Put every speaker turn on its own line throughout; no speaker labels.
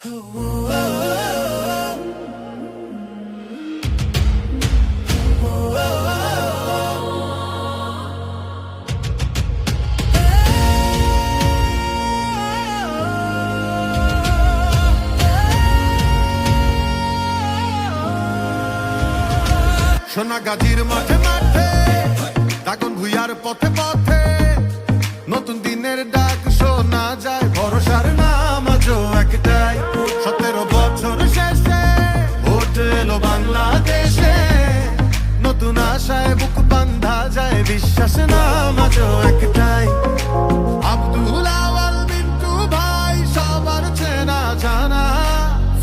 সোনাগাজীর মাঠে মাঠে দাগন ভুইয়ার পথে পথে নতুন দিনের ডাক শোনা যায়, ভরসার নাম আজও একটাই। 17 বছর শেষে ভোট এলো বাংলাদেশে, নতুন আশায় বুক বান্ধা যায়, বিশ্বাস নাম আজও একটাই। আব্দুল আওয়াল মিন্টু ভাই সবার চেনা জানা,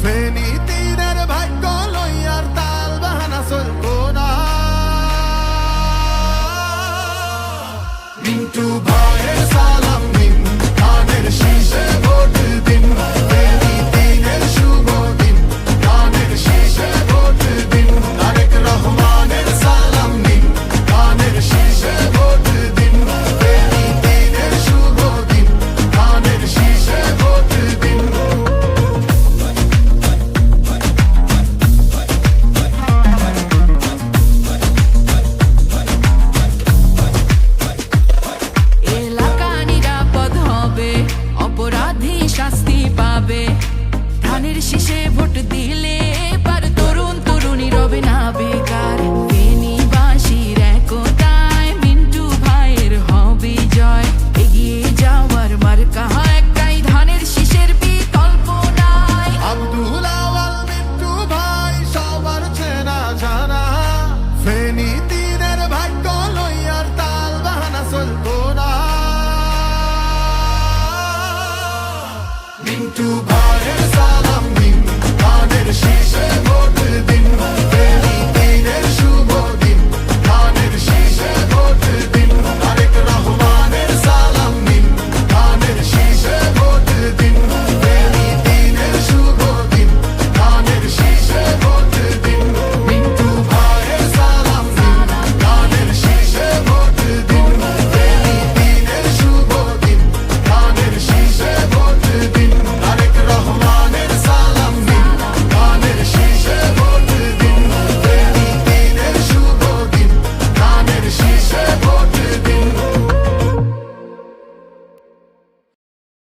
ফেনী তীরের ভাগ্য লইয়ার তাল বাহানা চলতো না। মিন্টু ভাইয়ের সালাম দিন, ধানের শীষে ভোট দিন, ফেনী তীরের শুভ দিন, ধানের শীষে ভোট দিন। তারেক রহমানের সালাম দিন, ধানের শীষে ভোট দিন, ফেনী তীরের শুভ দিন, ধানের শীষে ভোট দিন।
এলাকা নিরাপদ হবে, অপরাধী শাস্তি পাবে, ধানের শীষে ভোট